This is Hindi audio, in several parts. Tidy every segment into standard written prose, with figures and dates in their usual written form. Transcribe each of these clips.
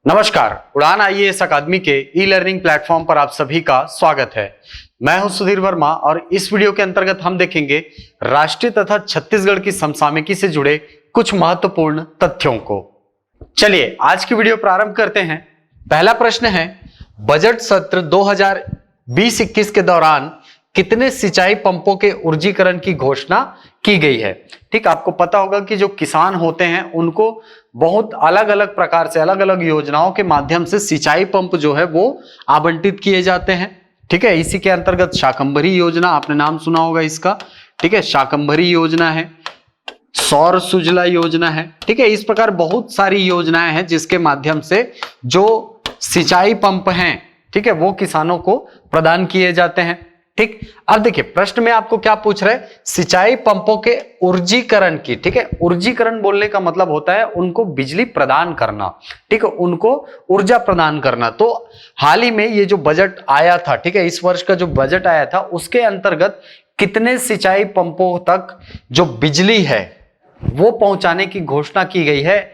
नमस्कार, उड़ान आईएएस अकादमी के ई लर्निंग प्लेटफॉर्म पर आप सभी का स्वागत है। मैं हूं सुधीर वर्मा और इस वीडियो के अंतर्गत हम देखेंगे राष्ट्रीय तथा छत्तीसगढ़ की समसामयिकी से जुड़े कुछ महत्वपूर्ण तथ्यों को। चलिए आज की वीडियो प्रारंभ करते हैं। पहला प्रश्न है, बजट सत्र 2020-21 के दौरान कितने सिंचाई पंपों के ऊर्जीकरण की घोषणा की गई है। ठीक, आपको पता होगा कि जो किसान होते हैं उनको बहुत अलग अलग प्रकार से अलग अलग योजनाओं के माध्यम से सिंचाई पंप जो है वो आवंटित किए जाते हैं। ठीक है, इसी के अंतर्गत शाकंभरी योजना, आपने नाम सुना होगा इसका। ठीक है, शाकंभरी योजना है, सौर सुजला योजना है। ठीक है, इस प्रकार बहुत सारी योजनाएं हैं जिसके माध्यम से जो सिंचाई पंप हैं, ठीक है, वो किसानों को प्रदान किए जाते हैं। ठीक, अब देखिए प्रश्न में आपको क्या पूछ रहे हैं, सिंचाई पंपों के ऊर्जीकरण की। ठीक है, ऊर्जीकरण बोलने का मतलब होता है उनको बिजली प्रदान करना। ठीक है, उनको ऊर्जा प्रदान करना। तो हाल ही में ये जो बजट आया था, ठीक है, इस वर्ष का जो बजट आया था उसके अंतर्गत कितने सिंचाई पंपों तक जो बिजली है वो पहुंचाने की घोषणा की गई है,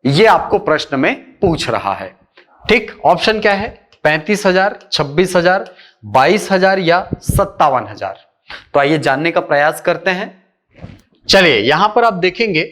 ये आपको प्रश्न में पूछ रहा है। ठीक, ऑप्शन क्या है, 35,000, 26,000, 22,000 या 57,000। तो आइए जानने का प्रयास करते हैं। चलिए यहां पर आप देखेंगे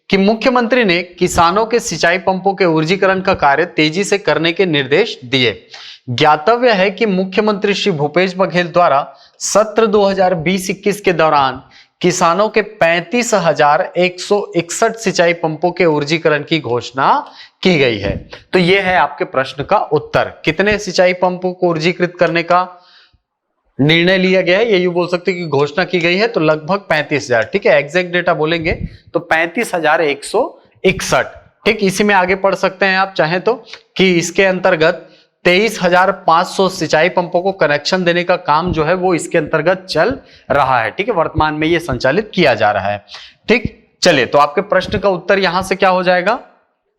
कि मुख्यमंत्री ने किसानों के सिंचाई पंपों के ऊर्जीकरण का कार्य तेजी से करने के निर्देश दिए। ज्ञातव्य है कि मुख्यमंत्री श्री भूपेश बघेल द्वारा सत्र 2020-21 के दौरान किसानों के 35,161 सिंचाई पंपों के ऊर्जीकरण की घोषणा की गई है। तो यह है आपके प्रश्न का उत्तर। कितने सिंचाई पंपों को ऊर्जीकृत करने का निर्णय लिया गया है, ये बोल सकते हैं कि घोषणा की गई है, तो लगभग 35,000। ठीक है, एग्जैक्ट डेटा बोलेंगे तो 35,161। ठीक, इसी में आगे पढ़ सकते हैं आप चाहें तो कि इसके अंतर्गत 23,500 सिंचाई पंपों को कनेक्शन देने का काम जो है वो इसके अंतर्गत चल रहा है। ठीक है, वर्तमान में ये संचालित किया जा रहा है। ठीक, चलिए तो आपके प्रश्न का उत्तर यहां से क्या हो जाएगा,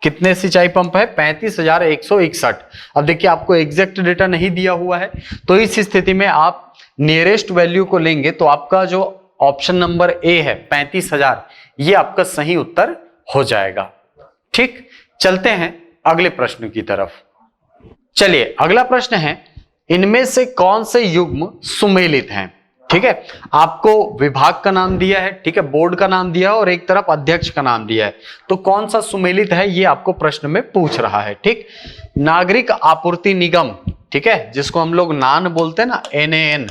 कितने सिंचाई पंप है, 35,161। अब देखिए आपको एग्जैक्ट डेटा नहीं दिया हुआ है, तो इस स्थिति में आप नियरेस्ट वैल्यू को लेंगे तो आपका जो ऑप्शन नंबर ए है 35,000, ये आपका सही उत्तर हो जाएगा। ठीक, चलते हैं अगले प्रश्न की तरफ। चलिए अगला प्रश्न है, इनमें से कौन से युग्म सुमेलित हैं। ठीक है, आपको विभाग का नाम दिया है, ठीक है, बोर्ड का नाम दिया है और एक तरफ अध्यक्ष का नाम दिया है, तो कौन सा सुमेलित है ये आपको प्रश्न में पूछ रहा है। ठीक, नागरिक आपूर्ति निगम, ठीक है, जिसको हम लोग नान बोलते हैं ना, NAN,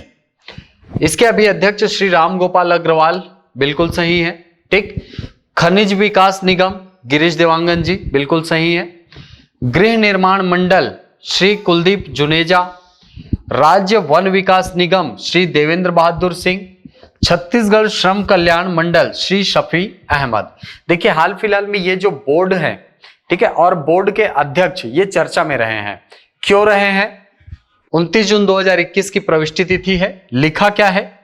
इसके अभी अध्यक्ष श्री राम गोपाल अग्रवाल, बिल्कुल सही है। ठीक, खनिज विकास निगम गिरीश देवांगन जी, बिल्कुल सही है। गृह निर्माण मंडल श्री कुलदीप जुनेजा। राज्य वन विकास निगम श्री देवेंद्र बहादुर सिंह। छत्तीसगढ़ श्रम कल्याण मंडल श्री शफी अहमद। देखिए हाल फिलहाल में ये जो बोर्ड है, ठीक है, और बोर्ड के अध्यक्ष ये चर्चा में रहे हैं। क्यों रहे हैं, 29 जून 2021 की प्रविष्टि तिथि है। लिखा क्या है,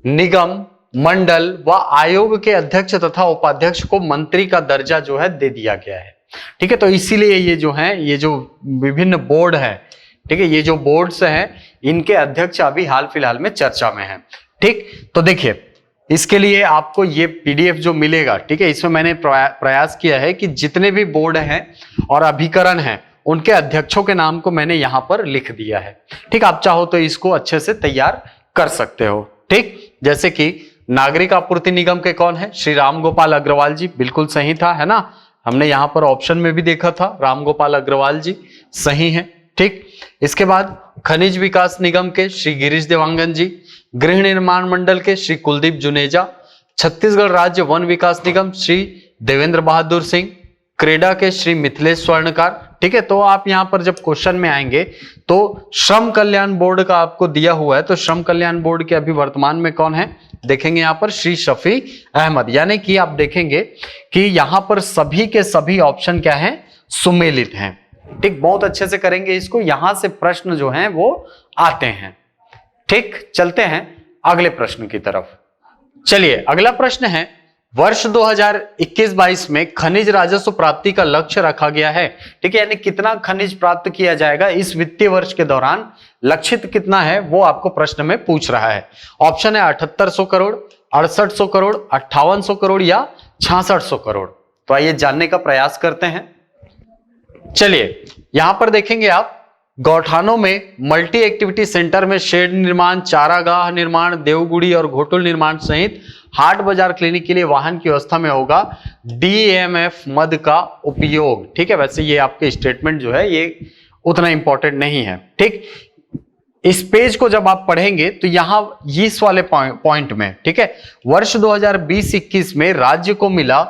निगम, मंडल व आयोग के अध्यक्ष तथा उपाध्यक्ष को मंत्री का दर्जा जो है दे दिया गया है। ठीक है, तो इसीलिए ये जो है, ये जो विभिन्न बोर्ड है, ठीक है, ये जो बोर्ड्स हैं इनके अध्यक्ष अभी हाल फिलहाल में चर्चा में हैं। ठीक, तो देखिए इसके लिए आपको ये PDF जो मिलेगा, ठीक है, इसमें मैंने प्रयास किया है कि जितने भी बोर्ड हैं और अभिकरण हैं उनके अध्यक्षों के नाम को मैंने यहां पर लिख दिया है। ठीक, आप चाहो तो इसको अच्छे से तैयार कर सकते हो। ठीक, जैसे कि नागरिक आपूर्ति निगम के कौन है, श्री राम गोपाल अग्रवाल जी, बिल्कुल सही था, है ना, हमने यहां पर ऑप्शन में भी देखा था, राम गोपाल अग्रवाल जी सही है। ठीक, इसके बाद खनिज विकास निगम के श्री गिरीश देवांगन जी, गृह निर्माण मंडल के श्री कुलदीप जुनेजा, छत्तीसगढ़ राज्य वन विकास निगम श्री देवेंद्र बहादुर सिंह, क्रेडा के श्री मिथिलेश स्वर्णकार। ठीक है, तो आप यहां पर जब क्वेश्चन में आएंगे तो श्रम कल्याण बोर्ड का आपको दिया हुआ है, तो श्रम कल्याण बोर्ड के अभी वर्तमान में कौन है, देखेंगे यहां पर श्री शफी अहमद। यानी कि आप देखेंगे कि यहां पर सभी के सभी ऑप्शन क्या है, सुमेलित हैं। ठीक, बहुत अच्छे से करेंगे इसको, यहां से प्रश्न जो हैं वो आते हैं। ठीक, चलते हैं अगले प्रश्न की तरफ। चलिए अगला प्रश्न है, वर्ष 2021-22 में खनिज राजस्व प्राप्ति का लक्ष्य रखा गया है। ठीक है, यानी कितना खनिज प्राप्त किया जाएगा इस वित्तीय वर्ष के दौरान, लक्षित कितना है वो आपको प्रश्न में पूछ रहा है। ऑप्शन है 7800 करोड़, 6800 करोड़, 5800 करोड़ या 6600 करोड़। तो आइए जानने का प्रयास करते हैं। चलिए यहां पर देखेंगे आप, गौठानों में मल्टी एक्टिविटी सेंटर में शेड निर्माण, चारागाह निर्माण, देवगुड़ी और घोटुल निर्माण सहित हाट बाजार क्लिनिक के लिए वाहन की व्यवस्था में होगा डीएमएफ मद का उपयोग। ठीक है, वैसे ये आपके स्टेटमेंट जो है ये उतना इंपॉर्टेंट नहीं है। ठीक, इस पेज को जब आप पढ़ेंगे तो यहां इस वाले पॉइंट में, ठीक है, वर्ष 2020-21 में राज्य को मिला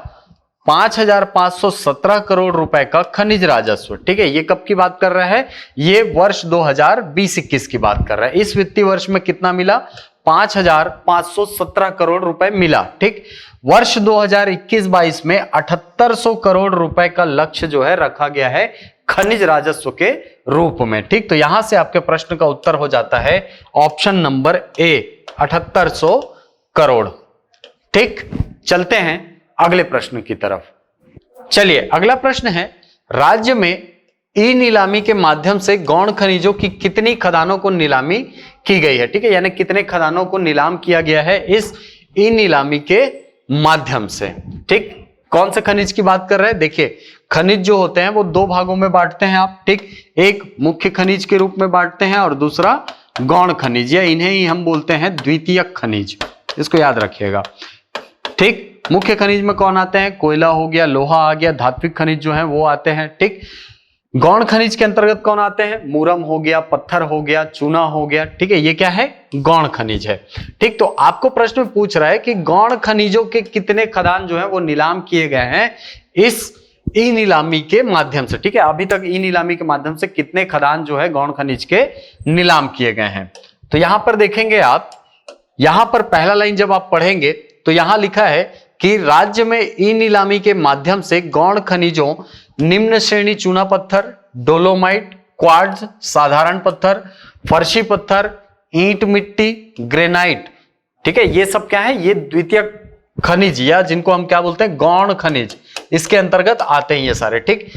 5,517 करोड़ रुपए का खनिज राजस्व। ठीक है, ये कब की बात कर रहा है, ये वर्ष 2020-21 की बात कर रहा है। इस वित्तीय वर्ष में कितना मिला, 5,517 करोड़ रुपए मिला। ठीक, वर्ष 2021-22 में 7800 करोड़ रुपए का लक्ष्य जो है रखा गया है खनिज राजस्व के रूप में। ठीक, तो यहां से आपके प्रश्न का उत्तर हो जाता है ऑप्शन नंबर ए, 7800 करोड़। ठीक, चलते हैं अगले प्रश्न की तरफ। चलिए अगला प्रश्न है, राज्य में ई नीलामी के माध्यम से गौण खनिजों की कितनी खदानों को नीलामी की गई है। ठीक है, यानी कितने खदानों को नीलाम किया गया है इस ई नीलामी के माध्यम से। ठीक, कौन से खनिज की बात कर रहे हैं, देखिए खनिज जो होते हैं वो दो भागों में बांटते हैं आप। ठीक, एक मुख्य खनिज के रूप में बांटते हैं और दूसरा गौण खनिज, या इन्हें ही हम बोलते हैं द्वितीयक खनिज, इसको याद रखिएगा। ठीक, मुख्य खनिज में कौन आते हैं, कोयला हो गया, लोहा आ गया, धात्विक खनिज जो है वो आते हैं। ठीक, गौण खनिज के अंतर्गत कौन आते हैं, मुरम हो गया, पत्थर हो गया, चूना हो गया। ठीक है, ये क्या है, गौण खनिज है। ठीक, तो आपको प्रश्न में पूछ रहा है कि गौण खनिजों के कितने खदान जो है वो नीलाम किए गए हैं इस ई नीलामी के माध्यम से। ठीक है, अभी तक ई नीलामी के माध्यम से कितने खदान जो है गौण खनिज के नीलाम किए गए हैं। तो यहां पर देखेंगे आप, यहां पर पहला लाइन जब आप पढ़ेंगे तो यहां लिखा है कि राज्य में ई नीलामी के माध्यम से गौण खनिजों निम्न श्रेणी चूना पत्थर, डोलोमाइट, क्वार्ट्ज, साधारण पत्थर, फर्शी पत्थर, ईंट मिट्टी, ग्रेनाइट। ठीक है, ये सब क्या है, ये द्वितीय खनिज या जिनको हम क्या बोलते हैं गौण खनिज, इसके अंतर्गत आते हैं ये सारे। ठीक,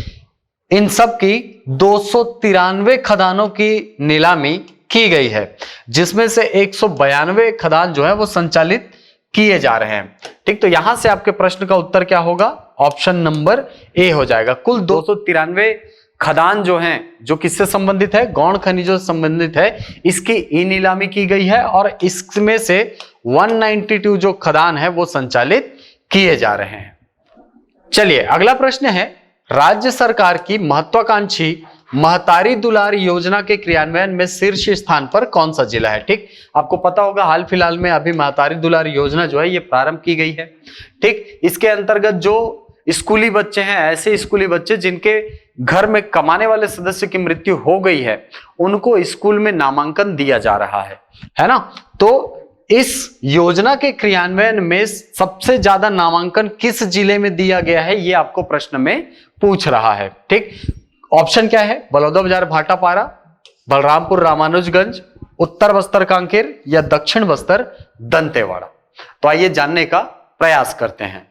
इन सब की 293 खदानों की नीलामी की गई है, जिसमें से 192 खदान जो है वो संचालित किए जा रहे हैं। ठीक, तो यहां से आपके प्रश्न का उत्तर क्या होगा, ऑप्शन नंबर ए हो जाएगा। कुल 293 खदान जो हैं, जो किससे संबंधित है, गौण खनिजों से संबंधित है, इसकी ई नीलामी की गई है और इसमें से 192 जो खदान है वो संचालित किए जा रहे हैं। चलिए अगला प्रश्न है, राज्य सरकार की महत्वाकांक्षी महतारी दुलार योजना के क्रियान्वयन में शीर्ष स्थान पर कौन सा जिला है। ठीक, आपको पता होगा हाल फिलहाल में अभी महतारी दुलार योजना जो है ये प्रारंभ की गई है। ठीक, इसके अंतर्गत जो स्कूली बच्चे हैं, ऐसे स्कूली बच्चे जिनके घर में कमाने वाले सदस्य की मृत्यु हो गई है, उनको स्कूल में नामांकन दिया जा रहा है ना। तो इस योजना के क्रियान्वयन में सबसे ज्यादा नामांकन किस जिले में दिया गया है, ये आपको प्रश्न में पूछ रहा है। ठीक, ऑप्शन क्या है, बलौदाबाजार भाटापारा, बलरामपुर रामानुजगंज, उत्तर बस्तर कांकेर या दक्षिण बस्तर दंतेवाड़ा। तो आइए जानने का प्रयास करते हैं।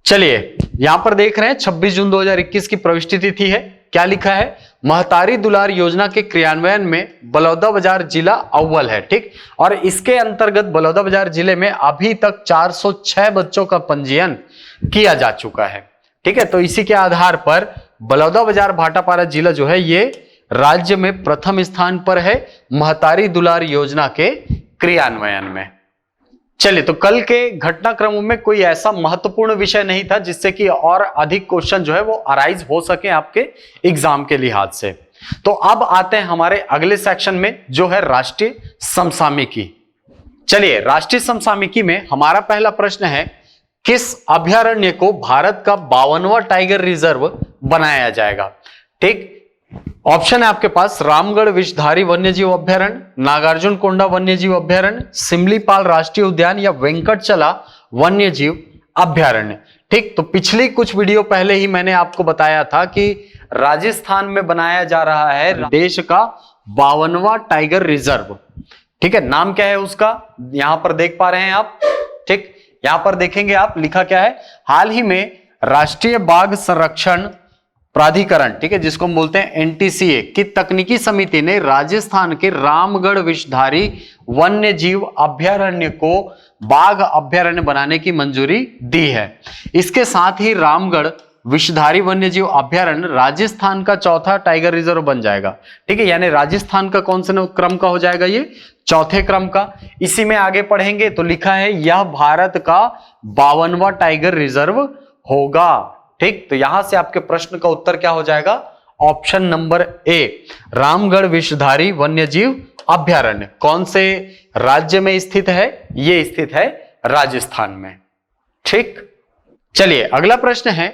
चलिए यहां पर देख रहे हैं 26 जून 2021 की प्रविष्टि तिथि है। क्या लिखा है, महतारी दुलार योजना के क्रियान्वयन में बलौदाबाजार जिला अव्वल है। ठीक, और इसके अंतर्गत बलौदाबाजार जिले में अभी तक 406 बच्चों का पंजीयन किया जा चुका है। ठीक है, तो इसी के आधार पर बलौदाबाजार भाटापारा जिला जो है ये राज्य में प्रथम स्थान पर है महतारी दुलार योजना के क्रियान्वयन में। चलिए, तो कल के घटनाक्रमों में कोई ऐसा महत्वपूर्ण विषय नहीं था जिससे कि और अधिक क्वेश्चन जो है वो अराइज हो सके आपके एग्जाम के लिहाज से। तो अब आते हैं हमारे अगले सेक्शन में जो है राष्ट्रीय समसामयिकी। चलिए, राष्ट्रीय समसामयिकी में हमारा पहला प्रश्न है, किस अभयारण्य को भारत का 52वां टाइगर रिजर्व बनाया जाएगा। ठीक, ऑप्शन है आपके पास, रामगढ़ विषधारी वन्यजीव अभ्यारण्य, नागार्जुन कोंडा वन्यजीव अभ्यारण्य, सिमलीपाल राष्ट्रीय उद्यान या वेंकटचला वन्यजीव अभ्यारण्य। ठीक, तो पिछली कुछ वीडियो पहले ही मैंने आपको बताया था कि राजस्थान में बनाया जा रहा है देश का 52वां टाइगर रिजर्व। ठीक है, नाम क्या है उसका, यहां पर देख पा रहे हैं आप। ठीक, यहां पर देखेंगे आप, लिखा क्या है, हाल ही में राष्ट्रीय बाघ संरक्षण प्राधिकरण, ठीक है, जिसको हम बोलते हैं एनटीसीए की तकनीकी समिति ने राजस्थान के रामगढ़ विषधारी वन्यजीव अभ्यारण्य को बाघ अभ्यारण्य बनाने की मंजूरी दी है। इसके साथ ही रामगढ़ विषधारी वन्यजीव अभ्यारण्य राजस्थान का चौथा टाइगर रिजर्व बन जाएगा। ठीक है, यानी राजस्थान का कौन से क्रम का हो जाएगा, ये चौथे क्रम का। इसी में आगे पढ़ेंगे तो लिखा है यह भारत का 52वां टाइगर रिजर्व होगा। ठीक, तो यहां से आपके प्रश्न का उत्तर क्या हो जाएगा, option number A, Ramgarh Vishdhari वन्यजीव अभ्यारण्य कौन से राज्य में स्थित है, ये स्थित है राजस्थान में। ठीक, चलिए अगला प्रश्न है,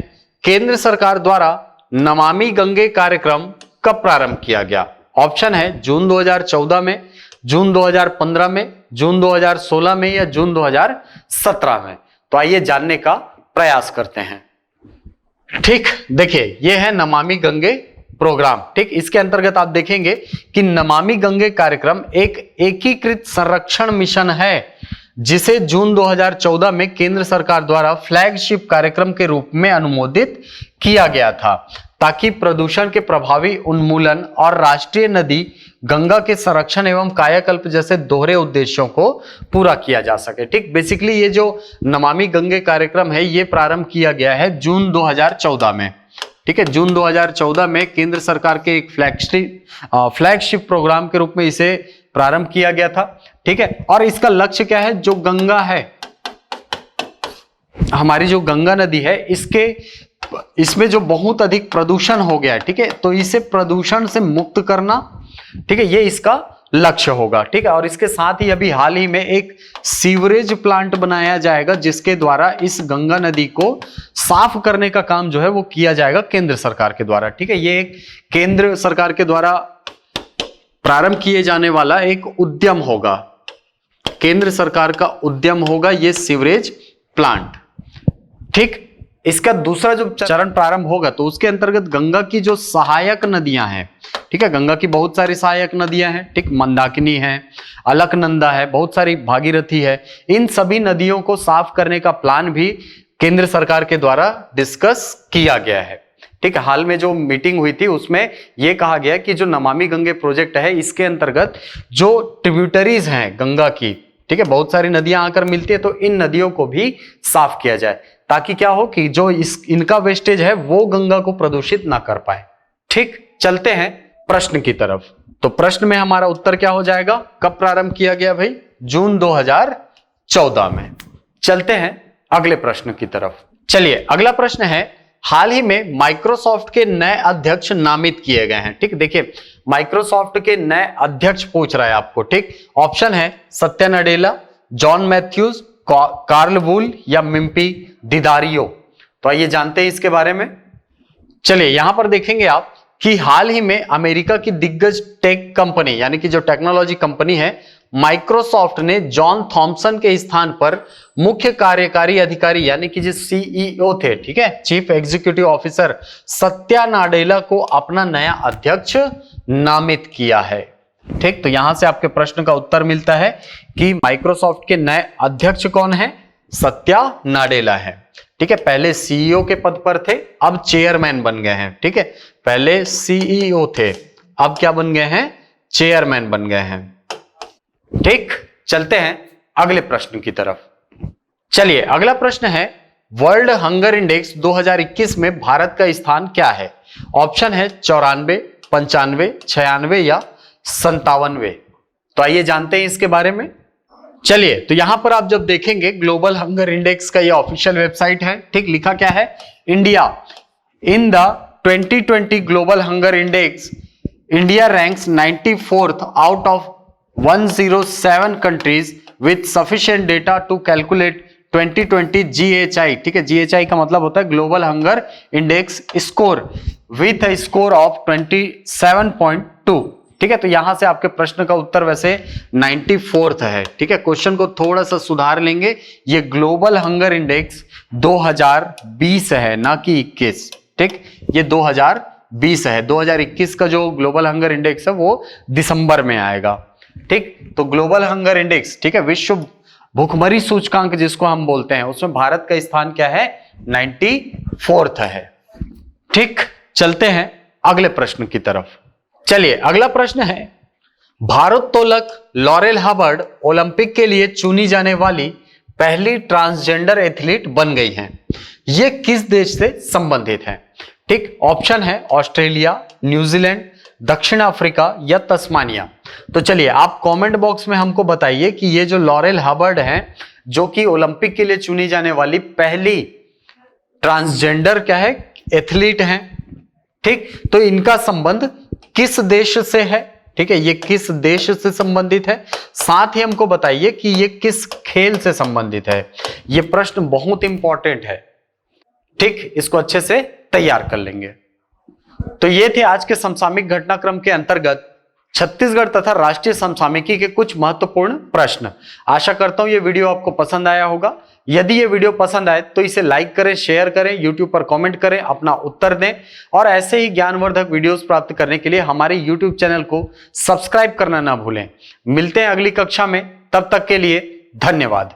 केंद्र सरकार द्वारा नमामि गंगे कार्यक्रम कब प्रारंभ किया गया। ऑप्शन है जून 2014 में, जून 2015 में, जून 2016 में या जून 2017 में। तो आइए जानने का प्रयास करते हैं। ठीक, देखिए ये है नमामि गंगे प्रोग्राम। ठीक, इसके अंतर्गत आप देखेंगे कि नमामि गंगे कार्यक्रम एक एकीकृत संरक्षण मिशन है जिसे जून 2014 में केंद्र सरकार द्वारा फ्लैगशिप कार्यक्रम के रूप में अनुमोदित किया गया था ताकि प्रदूषण के प्रभावी उन्मूलन और राष्ट्रीय नदी गंगा के संरक्षण एवं कायाकल्प जैसे दोहरे उद्देश्यों को पूरा किया जा सके। ठीक, बेसिकली ये जो नमामि गंगे कार्यक्रम है ये प्रारंभ किया गया है जून 2014 में। ठीक है, जून 2014 में केंद्र सरकार के एक फ्लैगशिप प्रोग्राम के रूप में इसे प्रारंभ किया गया था। ठीक है, और इसका लक्ष्य क्या है, जो गंगा है, हमारी जो गंगा नदी है, इसमें जो बहुत अधिक प्रदूषण हो गया है, ठीक है, तो इसे प्रदूषण से मुक्त करना, ठीक है, ये इसका लक्ष्य होगा। ठीक है, और इसके साथ ही अभी हाल ही में एक सीवरेज प्लांट बनाया जाएगा जिसके द्वारा इस गंगा नदी को साफ करने का काम जो है वो किया जाएगा केंद्र सरकार के द्वारा। ठीक है, ये एक केंद्र सरकार के द्वारा प्रारंभ किए जाने वाला एक उद्यम होगा, केंद्र सरकार का उद्यम होगा ये सीवरेज प्लांट। ठीक, इसका दूसरा जो चरण प्रारंभ होगा तो उसके अंतर्गत गंगा की जो सहायक नदियां हैं, ठीक है, गंगा की बहुत सारी सहायक नदियां हैं। ठीक, मंदाकिनी है, अलकनंदा है, बहुत सारी भागीरथी है, इन सभी नदियों को साफ करने का प्लान भी केंद्र सरकार के द्वारा डिस्कस किया गया है। ठीक है, हाल में जो मीटिंग हुई थी उसमें यह कहा गया कि जो नमामि गंगे प्रोजेक्ट है इसके अंतर्गत जो ट्रिब्यूटरीज हैं गंगा की, ठीक है, बहुत सारी नदियां आकर मिलती है, तो इन नदियों को भी साफ किया जाए ताकि क्या हो कि जो इनका वेस्टेज है वो गंगा को प्रदूषित ना कर पाए। ठीक, चलते हैं प्रश्न की तरफ। तो प्रश्न में हमारा उत्तर क्या हो जाएगा, कब प्रारंभ किया गया भाई, जून 2014 में। चलते हैं अगले प्रश्न की तरफ। चलिए अगला प्रश्न है, हाल ही में माइक्रोसॉफ्ट के नए अध्यक्ष नामित किए गए हैं। ठीक, देखिए माइक्रोसॉफ्ट के नए अध्यक्ष पूछ रहा है आपको। ठीक, ऑप्शन है Satya Nadella, John Mathews, Carl वूल या मिम्पी दिदारियो। तो आइए जानते हैं इसके बारे में। चलिए यहां पर देखेंगे आप कि हाल ही में अमेरिका की दिग्गज टेक कंपनी यानी कि जो टेक्नोलॉजी कंपनी है माइक्रोसॉफ्ट ने जॉन थॉमसन के स्थान पर मुख्य कार्यकारी अधिकारी यानी कि जो सीईओ थे, ठीक है, chief executive officer Satya Nadella को अपना नया अध्यक्ष नामित किया है। ठीक, तो यहां से आपके प्रश्न का उत्तर मिलता है कि माइक्रोसॉफ्ट के नए अध्यक्ष कौन है, सत्या नाडेला है। ठीक है, पहले सीईओ के पद पर थे, अब चेयरमैन बन गए हैं। ठीक है, पहले सीईओ थे, अब क्या बन गए हैं, चेयरमैन बन गए हैं। ठीक, चलते हैं अगले प्रश्न की तरफ। चलिए अगला प्रश्न है, वर्ल्ड हंगर इंडेक्स 2021 में भारत का स्थान क्या है। ऑप्शन है 94, 95, 96 या 97। तो आइए जानते हैं इसके बारे में। चलिए, तो यहां पर आप जब देखेंगे ग्लोबल हंगर इंडेक्स का ये ऑफिशियल वेबसाइट है। ठीक, लिखा क्या है, India in the 2020 global hunger index, India ranks 94th out of 107 countries with sufficient data to calculate 2020 GHI। ठीक है, GHI का मतलब होता है global hunger index score with a score of 27.2। ठीक है, तो यहां से आपके प्रश्न का उत्तर वैसे 94th है। ठीक है, क्वेश्चन को थोड़ा सा सुधार लेंगे, ये ग्लोबल हंगर इंडेक्स 2020 है ना कि 21। ठीक, ये 2020 है, 2021 का जो ग्लोबल हंगर इंडेक्स है वो दिसंबर में आएगा। ठीक, तो ग्लोबल हंगर इंडेक्स, ठीक है, विश्व भूखमरी सूचकांक जिसको हम बोलते हैं, उसमें भारत का स्थान क्या है, 94th है। ठीक, चलते हैं अगले प्रश्न की तरफ। चलिए अगला प्रश्न है, भारोत्तोलक लॉरेल हबर्ड ओलंपिक के लिए चुनी जाने वाली पहली ट्रांसजेंडर एथलीट बन गई हैं। ये किस देश से संबंधित है? ठीक, ऑप्शन है ऑस्ट्रेलिया, न्यूजीलैंड, दक्षिण अफ्रीका या तस्मानिया। तो चलिए आप कमेंट बॉक्स में हमको बताइए कि ये जो लॉरेल हबर्ड हैं, जो कि ओलंपिक के लिए चुनी जाने वाली पहली ट्रांसजेंडर क्या है, एथलीट हैं, ठीक, तो इनका संबंध किस देश से है? ठीक है, ये किस देश से संबंधित है? साथ ही हमको बताइए कि ये किस खेल से संबंधित है। ये प्रश्न बहुत इंपॉर्टेंट है, ठीक, इसको अच्छे से तैयार कर लेंगे। तो ये थे आज के समसामयिक घटनाक्रम के अंतर्गत छत्तीसगढ़ तथा राष्ट्रीय समसामयिकी के कुछ महत्वपूर्ण प्रश्न। आशा करता हूं ये वीडियो आपको पसंद आया होगा। यदि ये वीडियो पसंद आए तो इसे लाइक करें, शेयर करें, YouTube पर कमेंट करें, अपना उत्तर दें और ऐसे ही ज्ञानवर्धक वीडियोस प्राप्त करने के लिए हमारे YouTube चैनल को सब्सक्राइब करना ना भूलें। मिलते हैं अगली कक्षा में, तब तक के लिए धन्यवाद।